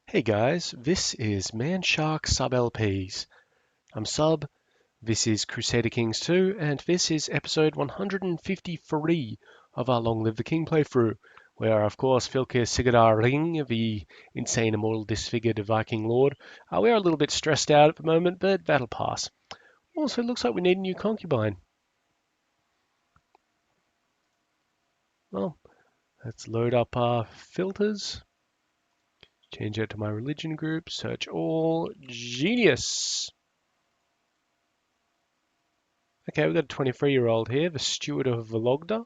Hey guys, this is Man Shark Sub LPs. I'm Sub, this is Crusader Kings II, and this is episode 153 of our Long Live the King playthrough, where of course Filkir Sigurdar Ring, the insane immortal disfigured Viking lord. We are a little bit stressed out at the moment, but that'll pass. Also, it looks like we need a new concubine. Well, let's load up our filters. Change it to my religion group, search all, genius! Okay, we've got a 23-year-old here, the steward of Vologda.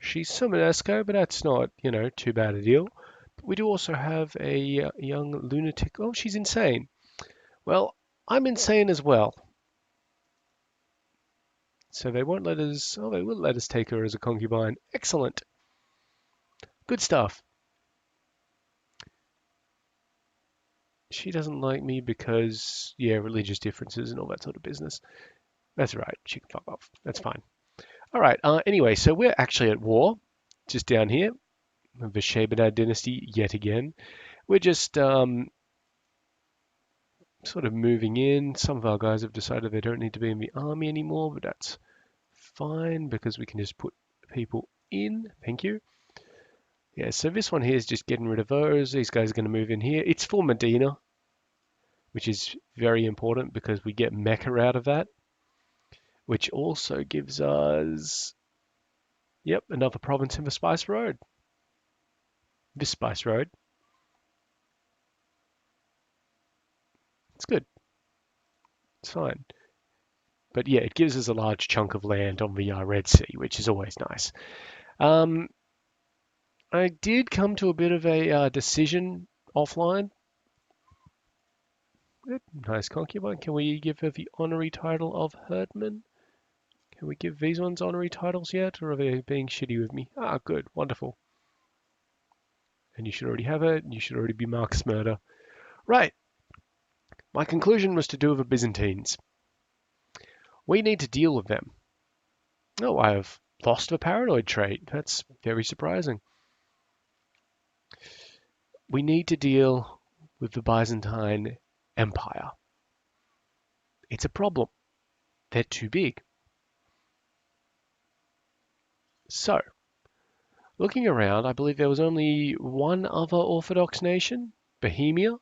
She's Summonesco, but that's not, too bad a deal. But we do also have a young lunatic. Oh, she's insane. Well, I'm insane as well. So they won't let us. Oh, they will let us take her as a concubine. Excellent. Good stuff. She doesn't like me because, yeah, religious differences and all that sort of business. That's right. She can fuck off. That's fine. All right. Anyway, so we're actually at war, just down here. The Shabanad dynasty yet again. We're just sort of moving in. Some of our guys have decided they don't need to be in the army anymore, but that's fine because we can just put people in. Thank you. Yeah, so this one here is just getting rid of those. These guys are going to move in here. It's for Medina, which is very important because we get Mecca out of that, which also gives us, yep, another province in the Spice Road. This Spice Road. It's good. It's fine. But yeah, it gives us a large chunk of land on the Red Sea, which is always nice. Um, I did come to a bit of a decision offline. Nice concubine. Can we give her the honorary title of Herdman? Can we give these ones honorary titles yet, or are they being shitty with me? Ah, good, wonderful. And you should already have it, and you should already be Marcus Murder. Right. My conclusion was to do with the Byzantines. We need to deal with them. Oh, I have lost the paranoid trait. That's very surprising. We need to deal with the Byzantine Empire. It's a problem. They're too big. So, looking around, I believe there was only one other Orthodox nation, Bohemia.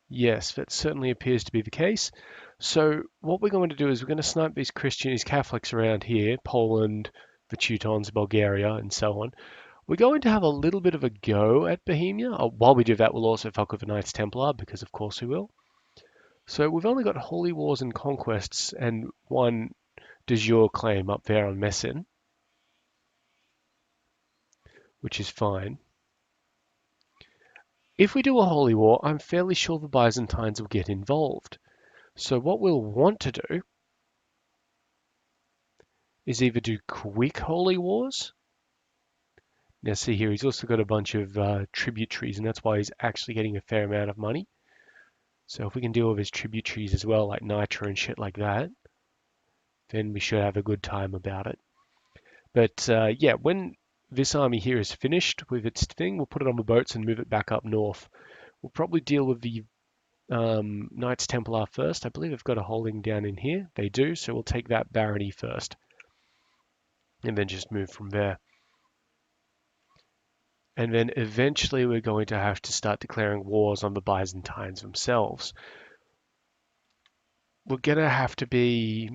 Yes, that certainly appears to be the case. So what we're going to do is we're going to snipe these Catholics around here, Poland, the Teutons, Bulgaria, and so on. We're going to have a little bit of a go at Bohemia. While we do that, we'll also fuck with the Knights Templar, because of course we will. So we've only got holy wars and conquests and one de jure claim up there on Messene, which is fine. If we do a holy war, I'm fairly sure the Byzantines will get involved. So what we'll want to do is either do quick holy wars. Now see here, he's also got a bunch of tributaries, and that's why he's actually getting a fair amount of money. So if we can deal with his tributaries as well, like Nitra and shit like that, then we should have a good time about it. But yeah, when this army here is finished with its thing, we'll put it on the boats and move it back up north. We'll probably deal with the Knights Templar first. I believe they've got a holding down in here. They do, so we'll take that barony first, and then just move from there. And then eventually we're going to have to start declaring wars on the Byzantines themselves. We're going to have to be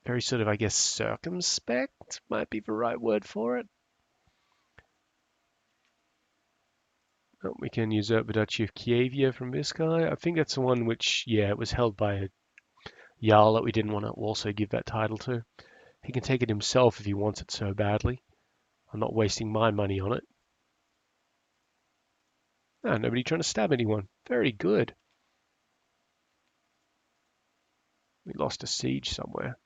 very sort of, I guess, circumspect might be the right word for it. Oh, we can usurp the Duchy of Kievia from this guy. I think that's the one which, yeah, it was held by a Jarl that we didn't want to also give that title to. He can take it himself if he wants it so badly. I'm not wasting my money on it. Ah, nobody trying to stab anyone. Very good. We lost a siege somewhere.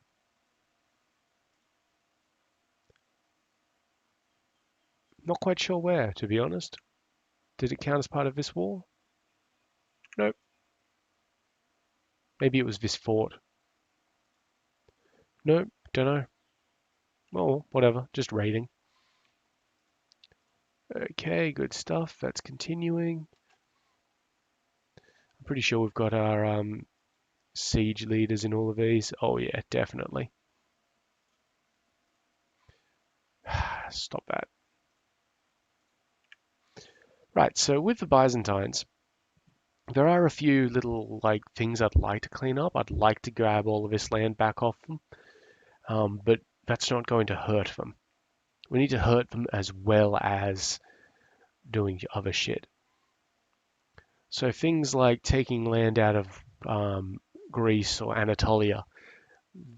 Not quite sure where, to be honest. Did it count as part of this war? Nope. Maybe it was this fort. Nope, don't know. Well, whatever, just raiding. Okay, good stuff. That's continuing. I'm pretty sure we've got our siege leaders in all of these. Oh yeah, definitely. Stop that. Right, so with the Byzantines, there are a few little like things I'd like to clean up. I'd like to grab all of this land back off them, but that's not going to hurt them. We need to hurt them as well as doing other shit. So things like taking land out of Greece or Anatolia,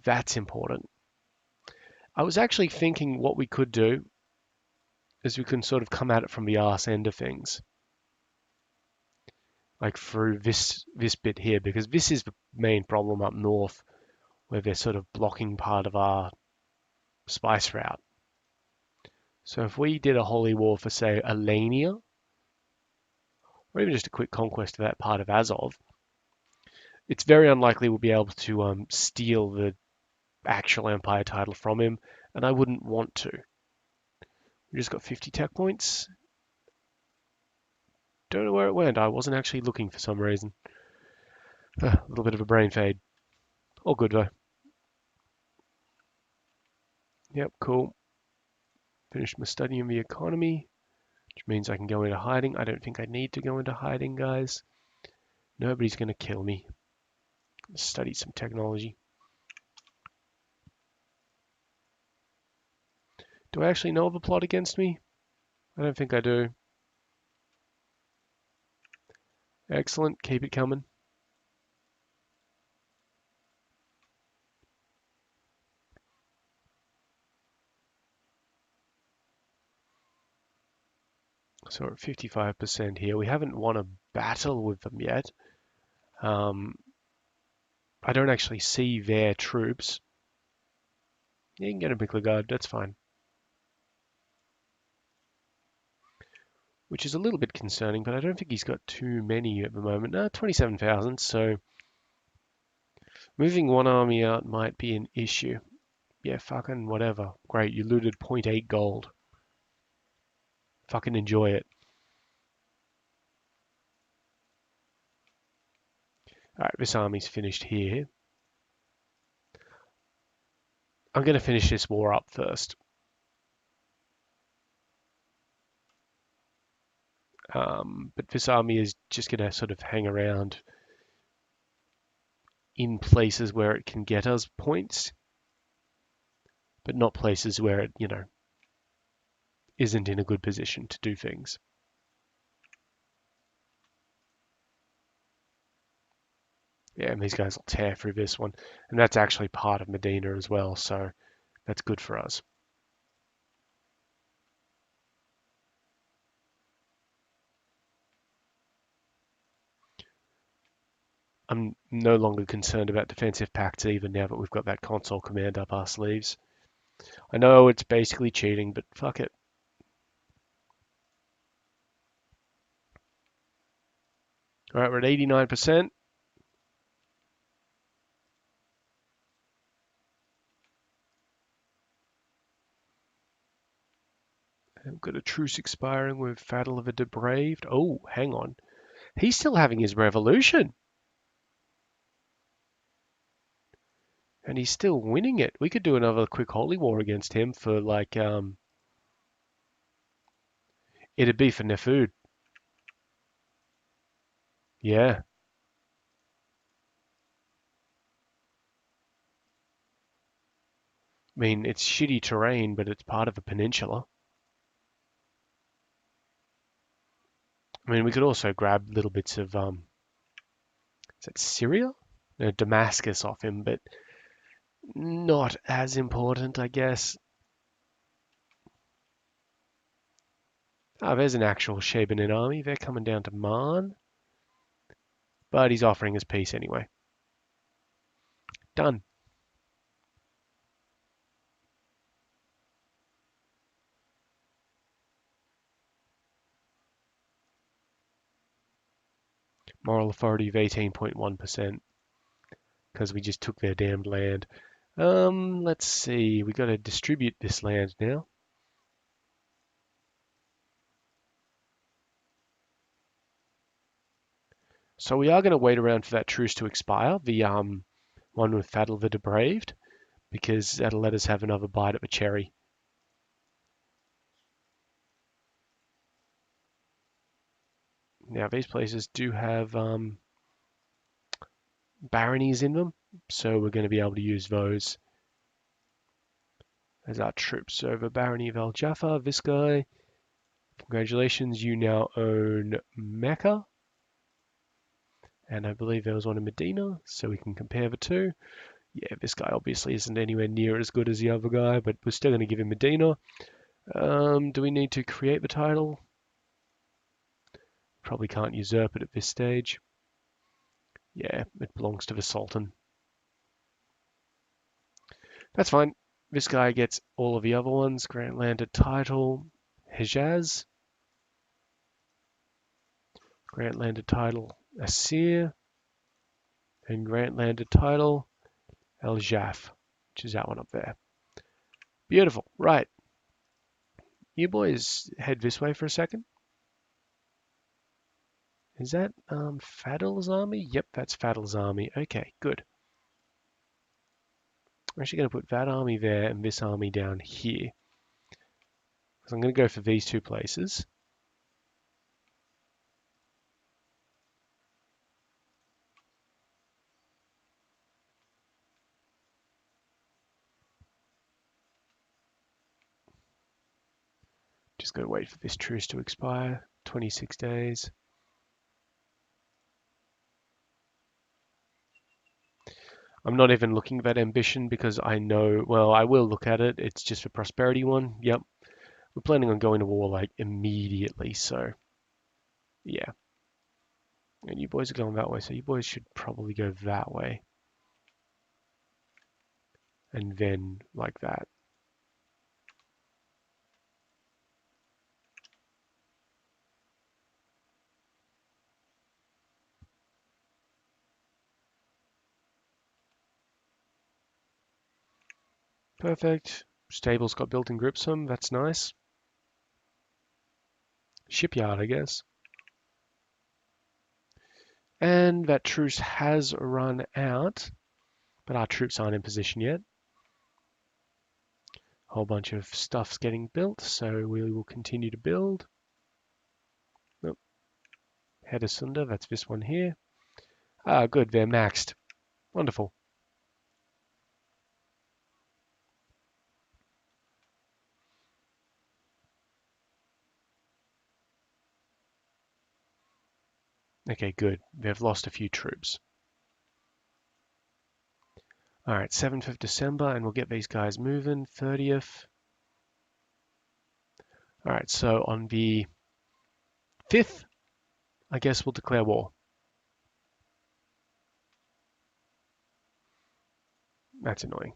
that's important. I was actually thinking what we could do is we can sort of come at it from the arse end of things, like through this bit here, because this is the main problem up north, where they're sort of blocking part of our spice route. So if we did a holy war for, say, Alania, or even just a quick conquest of that part of Azov, it's very unlikely we'll be able to steal the actual empire title from him, and I wouldn't want to. We just got 50 tech points. Don't know where it went. I wasn't actually looking for some reason. A little bit of a brain fade. All good though. Yep, cool. Finished my studying the economy, which means I can go into hiding. I don't think I need to go into hiding, guys. Nobody's going to kill me. Study some technology. Do I actually know of a plot against me? I don't think I do. Excellent. Keep it coming. So we're at 55% here. We haven't won a battle with them yet. Um, I don't actually see their troops. You can get a Mikla Guard, that's fine. Which is a little bit concerning, but I don't think he's got too many at the moment. No, 27,000, so moving one army out might be an issue. Yeah, fucking whatever. Great, you looted zero point 0.8 gold. Fucking enjoy it. Alright, this army's finished here. I'm going to finish this war up first. But this army is just going to sort of hang around in places where it can get us points, but not places where it, isn't in a good position to do things. Yeah, and these guys will tear through this one. And that's actually part of Medina as well, so that's good for us. I'm no longer concerned about defensive pacts either now that we've got that console command up our sleeves. I know it's basically cheating, but fuck it. All right, we're at 89%. We've got a truce expiring with Battle of the Depraved. Oh, hang on. He's still having his revolution. And he's still winning it. We could do another quick holy war against him for like, it'd be for Nefud. Yeah. I mean, it's shitty terrain, but it's part of a peninsula. I mean, we could also grab little bits of, is that Syria? No, Damascus off him, but not as important, I guess. Ah, there's an actual Shabanin army. They're coming down to Marn, but he's offering us peace anyway. Done. Moral authority of 18.1% because we just took their damned land. Let's see. We got to distribute this land now. So we are going to wait around for that truce to expire, the one with Faddle the Depraved, because that'll let us have another bite at the cherry. Now these places do have baronies in them, so we're going to be able to use those as our troops. So the barony of Al Jaffa, this guy, congratulations, you now own Mecca. And I believe there was one in Medina, so we can compare the two. Yeah, this guy obviously isn't anywhere near as good as the other guy, but we're still going to give him Medina. Do we need to create the title? Probably can't usurp it at this stage. Yeah, it belongs to the Sultan. That's fine. This guy gets all of the other ones. Grant landed title, Hejaz. Grant landed title, Asir. And grant landed title, El Jaf, which is that one up there. Beautiful. Right. You boys head this way for a second. Is that Faddle's army? Yep, that's Faddle's army. Okay, good. I'm actually going to put that army there and this army down here. So I'm going to go for these two places. Just got to wait for this truce to expire. 26 days. I'm not even looking at that ambition because I know, well, I will look at it. It's just a prosperity one. Yep. We're planning on going to war like immediately. So, yeah. And you boys are going that way. So you boys should probably go that way. And then like that. Perfect. Stable's got built in Gripsum. That's nice. Shipyard, I guess. And that truce has run out, but our troops aren't in position yet. A whole bunch of stuff's getting built, so we will continue to build. Oh, head asunder, that's this one here. Ah, good, they're maxed. Wonderful. Okay, good. They've lost a few troops. All right, 7th of December, and we'll get these guys moving. 30th. All right, so on the 5th, I guess we'll declare war. That's annoying.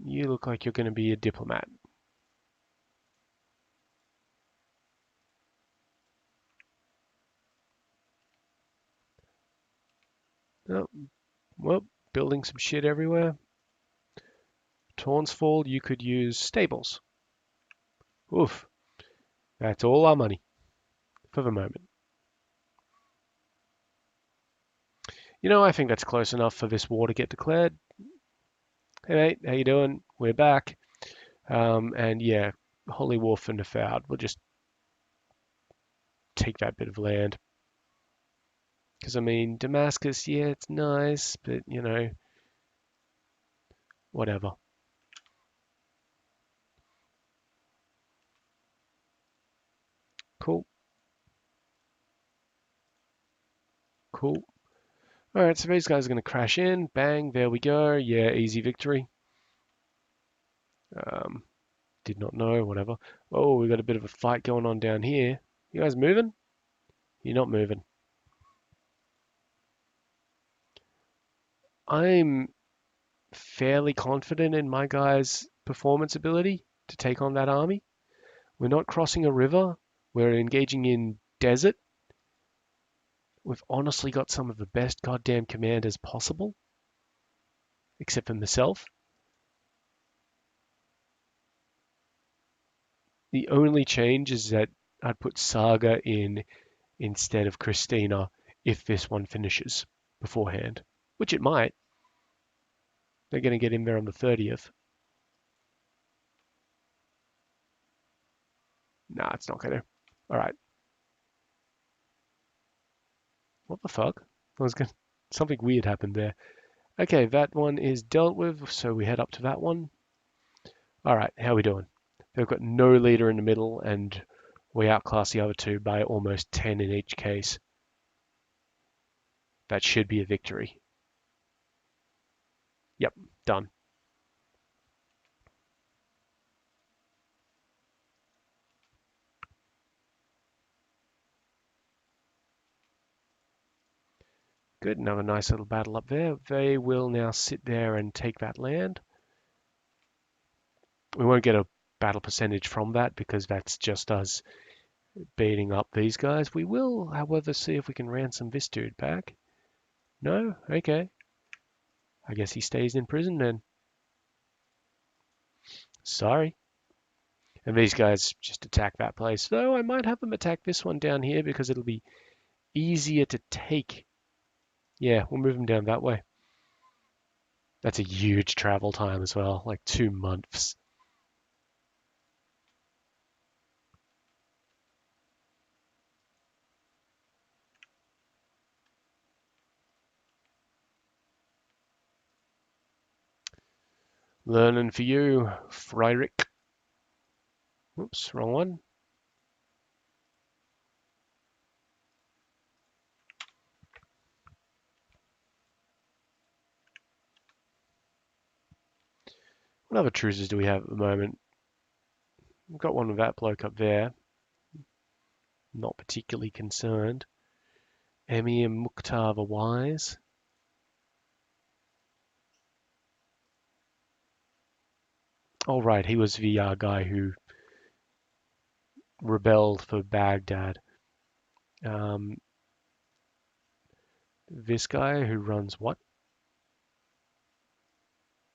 You look like you're going to be a diplomat. Oh, well, building some shit everywhere. Tawnsfall, you could use stables. Oof, that's all our money for the moment. You know, I think that's close enough for this war to get declared. Hey mate, how you doing? We're back. And yeah, Holy War for Nefaud. We'll just take that bit of land. Because, I mean, Damascus, yeah, it's nice, but, you know, whatever. Cool. Cool. All right, so these guys are going to crash in. Bang, there we go. Yeah, easy victory. Did not know, whatever. Oh, we got a bit of a fight going on down here. You guys moving? You're not moving. I'm fairly confident in my guy's performance ability to take on that army. We're not crossing a river. We're engaging in desert. We've honestly got some of the best goddamn commanders possible, except for myself. The only change is that I'd put Saga in instead of Christina if this one finishes beforehand, which it might. They're going to get in there on the 30th. Nah, it's not going to. All right. What the fuck? Something weird happened there. Okay, that one is dealt with, so we head up to that one. All right, how are we doing? They've got no leader in the middle, and we outclass the other two by almost 10 in each case. That should be a victory. Yep, done. Good, another nice little battle up there. They will now sit there and take that land. We won't get a battle percentage from that because that's just us beating up these guys. We will, however, see if we can ransom this dude back. No? Okay. I guess he stays in prison then. Sorry. And these guys just attack that place. Though I might have them attack this one down here because it'll be easier to take. Yeah, we'll move them down that way. That's a huge travel time as well, like 2 months. Learning for you, Friedrich. Oops, wrong one. What other truces do we have at the moment? We've got one with that bloke up there. Not particularly concerned. Emir Mukhtar the Wise. Oh, right, he was the guy who rebelled for Baghdad. This guy who runs what?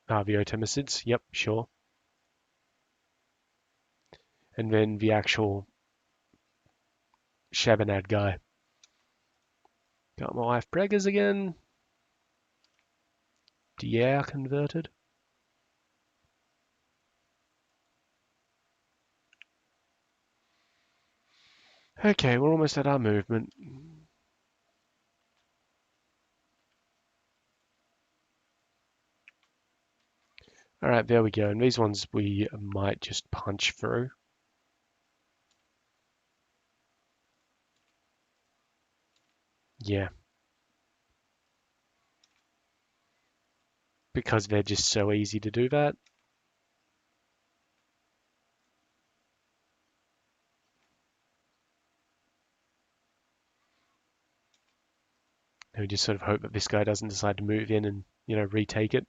The Ottomanids. Yep, sure. And then the actual Shabanad guy. Got my wife Breggers again. Dier converted. Okay, we're almost at our movement. All right, there we go. And these ones we might just punch through. Yeah. Because they're just so easy to do that. And we just sort of hope that this guy doesn't decide to move in and, retake it.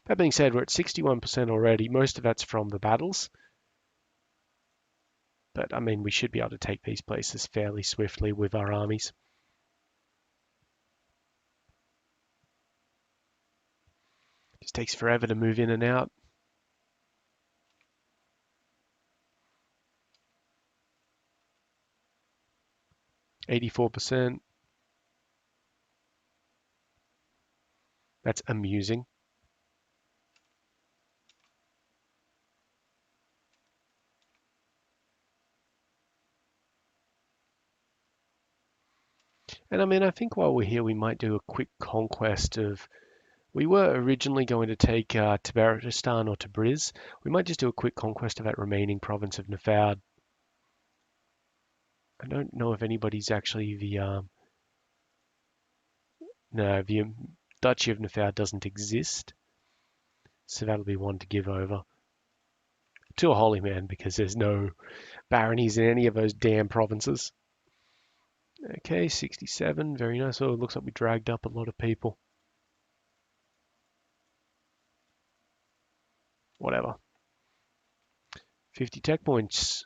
That being said, we're at 61% already. Most of that's from the battles. But, I mean, we should be able to take these places fairly swiftly with our armies. Just takes forever to move in and out. 84%. That's amusing. And I mean, I think while we're here, we might do a quick conquest of... We were originally going to take Tabaristan or Tabriz. We might just do a quick conquest of that remaining province of Nefad. I don't know if anybody's actually no, the Duchy of Nefad doesn't exist. So that'll be one to give over to a holy man because there's no baronies in any of those damn provinces. Okay, 67, very nice. Oh, it looks like we dragged up a lot of people. Whatever. 50 tech points.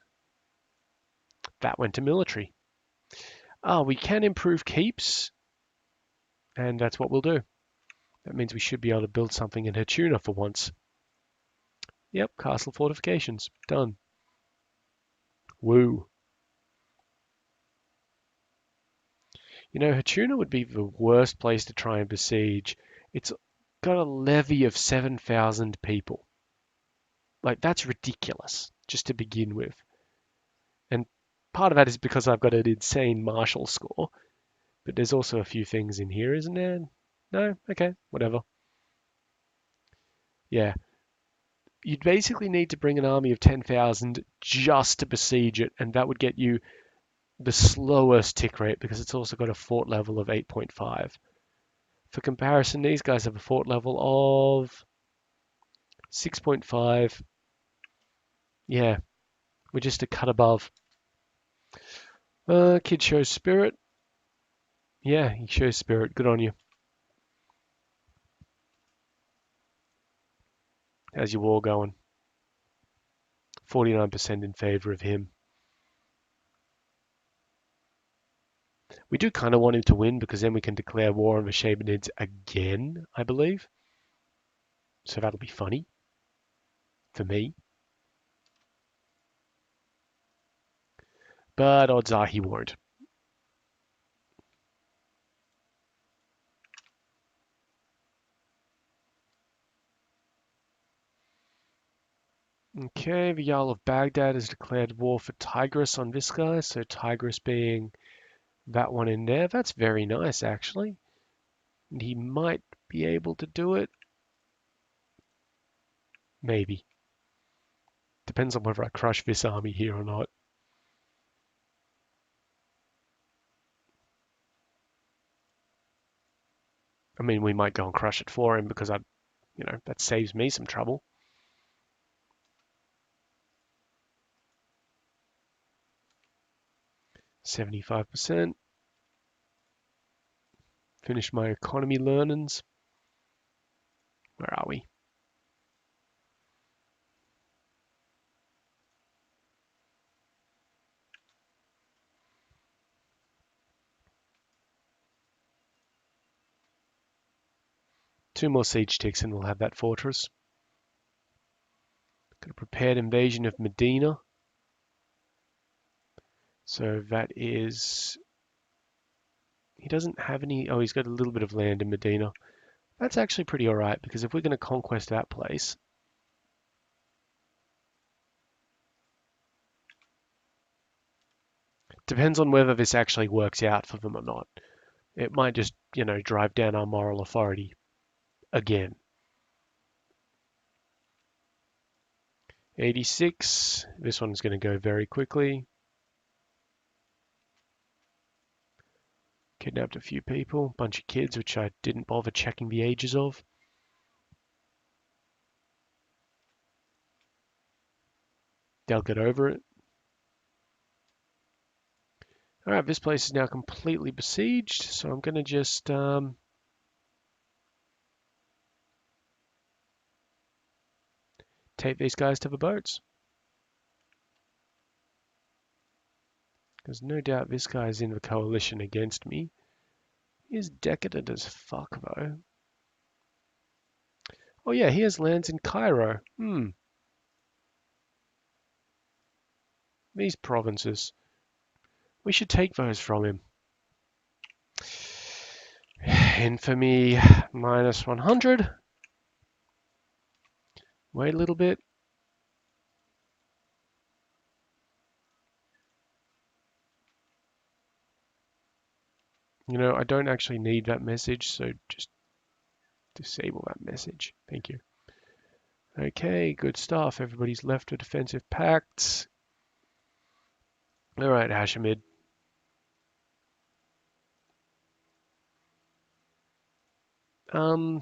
That went to military. We can improve keeps, and that's what we'll do. That means we should be able to build something in Hatuna for once. Yep, castle fortifications. Done. Woo. You know, Hatuna would be the worst place to try and besiege. It's got a levy of 7,000 people. Like, that's ridiculous, just to begin with. And part of that is because I've got an insane martial score. But there's also a few things in here, isn't there? No? Okay, whatever. Yeah. You'd basically need to bring an army of 10,000 just to besiege it, and that would get you the slowest tick rate because it's also got a fort level of 8.5. For comparison, these guys have a fort level of 6.5. Yeah, we're just a cut above. Kid shows spirit. Yeah, he shows spirit. Good on you. How's your war going? 49% in favor of him. We do kind of want him to win because then we can declare war on the Shabanids again, I believe. So that'll be funny for me. But odds are he won't. Okay, the Jarl of Baghdad has declared war for Tigris on this guy. So Tigris being that one in there. That's very nice, actually. And he might be able to do it. Maybe. Depends on whether I crush this army here or not. I mean, we might go and crush it for him because that saves me some trouble. $75%. Finished my economy learnings. Where are we? Two more siege ticks and we'll have that fortress. Got a prepared invasion of Medina. So that is... He doesn't have any... Oh, he's got a little bit of land in Medina. That's actually pretty alright, because if we're going to conquest that place... Depends on whether this actually works out for them or not. It might just, drive down our moral authority again. 86. This one's going to go very quickly. Kidnapped a few people, bunch of kids, which I didn't bother checking the ages of. They'll get over it. All right, this place is now completely besieged, so I'm going to just take these guys to the boats. There's no doubt this guy's in the coalition against me. He's decadent as fuck, though. Oh yeah, he has lands in Cairo. These provinces. We should take those from him. Infamy minus 100. Wait a little bit. I don't actually need that message, so just disable that message. Thank you. Okay, good stuff. Everybody's left with defensive pacts. All right, Hashemid. Oh,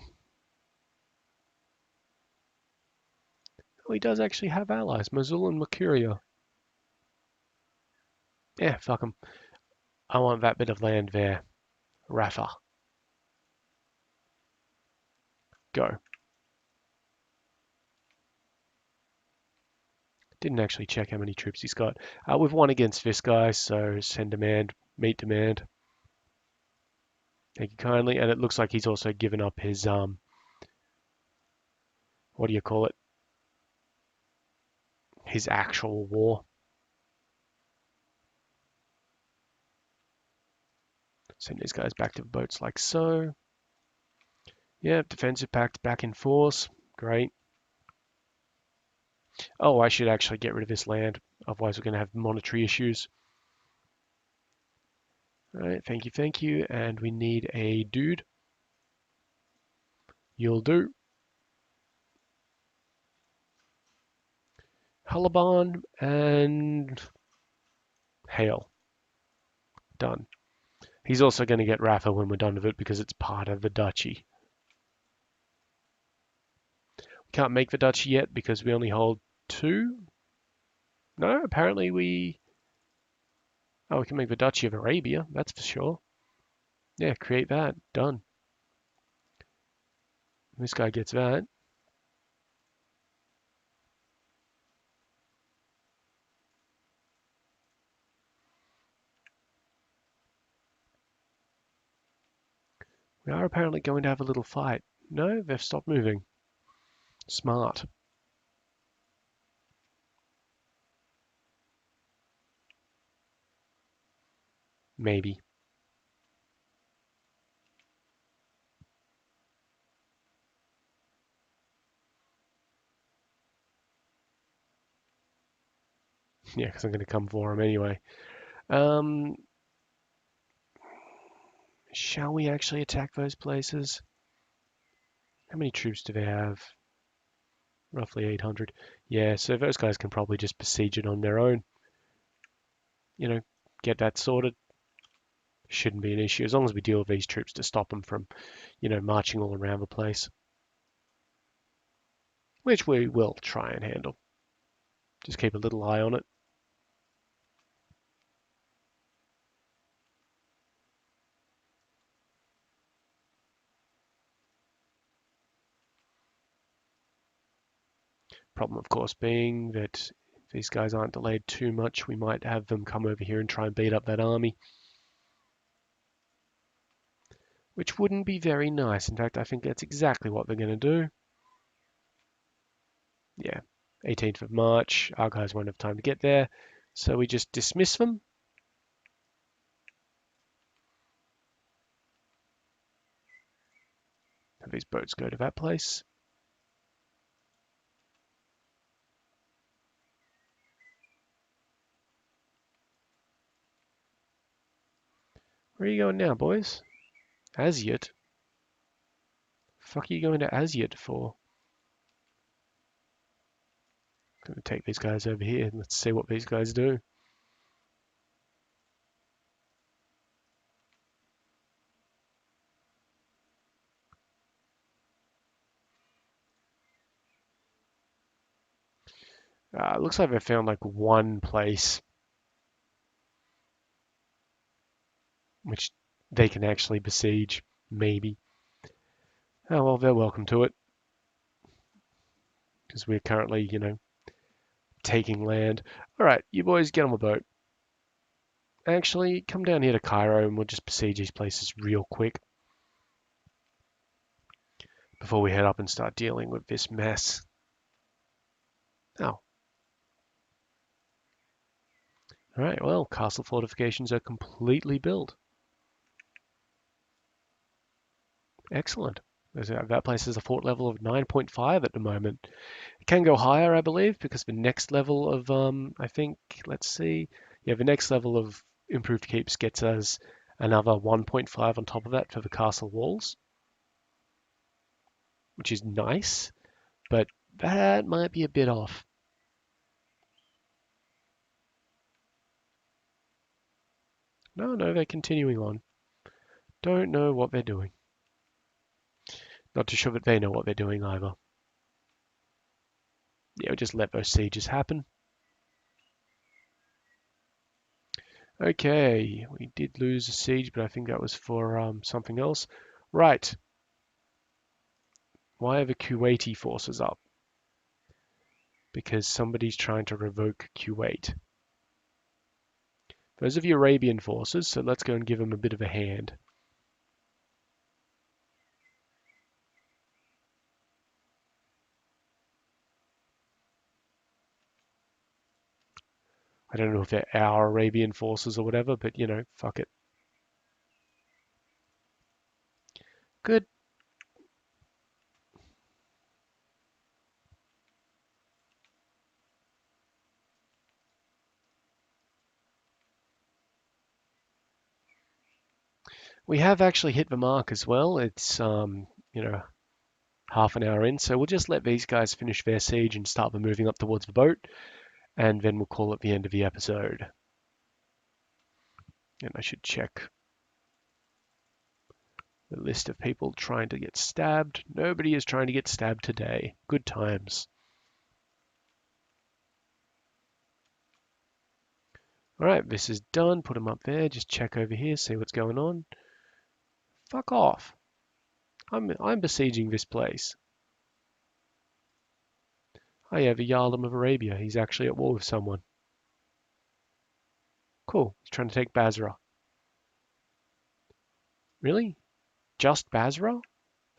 he does actually have allies, Mosul and Mercuria. Yeah, fuck him. I want that bit of land there. Rafah. Go. Didn't actually check how many troops he's got. We've won against this guy, so send demand, meet demand. Thank you kindly. And it looks like he's also given up his, what do you call it? His actual war. Send these guys back to the boats like so. Yeah, defensive pact back in force. Great. Oh, I should actually get rid of this land. Otherwise, we're going to have monetary issues. All right, thank you, thank you. And we need a dude. You'll do. Hellebon and Hail. Done. He's also going to get Rafa when we're done with it because it's part of the duchy. We can't make the duchy yet because we only hold 2. No, apparently we... Oh, we can make the Duchy of Arabia, that's for sure. Yeah, create that. Done. This guy gets that. We are apparently going to have a little fight. No, they've stopped moving. Smart. Maybe. Yeah, because I'm going to come for him anyway. Um, shall we actually attack those places? How many troops do they have? Roughly 800. Yeah, so those guys can probably just besiege it on their own. You know, get that sorted. Shouldn't be an issue as long as we deal with these troops to stop them from, marching all around the place. Which we will try and handle. Just keep a little eye on it. Problem, of course, being that if these guys aren't delayed too much, we might have them come over here and try and beat up that army. Which wouldn't be very nice. In fact, I think that's exactly what they're going to do. Yeah, 18th of March. Our guys won't have time to get there. So we just dismiss them. Have these boats go to that place. Where are you going now, boys? Asyut? Fuck are you going to Asyut for? I'm going to take these guys over here and let's see what these guys do. Looks like they found like one place which they can actually besiege, maybe. Oh, well, they're welcome to it. Because we're currently, taking land. All right, you boys get on the boat. Actually, come down here to Cairo and we'll just besiege these places real quick before we head up and start dealing with this mess. Oh. All right, well, castle fortifications are completely built. Excellent. That place has a fort level of 9.5 at the moment. It can go higher, I believe, because the next level of, I think, let's see. Yeah, the next level of improved keeps gets us another 1.5 on top of that for the castle walls, which is nice, but that might be a bit off. No, they're continuing on. Don't know what they're doing. Not too sure that they know what they're doing either. Yeah, we'll just let those sieges happen. Okay, we did lose a siege, but I think that was for something else. Right. Why are the Kuwaiti forces up? Because somebody's trying to revoke Kuwait. Those are the Arabian forces, so let's go and give them a bit of a hand. I don't know if they're our Arabian forces or whatever, but fuck it. Good. We have actually hit the mark as well. It's you know, half an hour in, so we'll just let these guys finish their siege and start them moving up towards the boat, and then we'll call it the end of the episode. And I should check the list of people trying to get stabbed. Nobody is trying to get stabbed today. Good times. All right, this is done. Put them up there. Just check over here, see what's going on. Fuck off. I'm besieging this place. Oh yeah, the Jarl of Arabia. He's actually at war with someone. Cool. He's trying to take Basra. Really? Just Basra?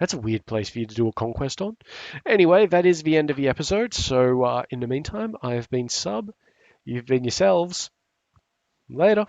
That's a weird place for you to do a conquest on. Anyway, that is the end of the episode. So in the meantime, I have been Sub. You've been yourselves. Later.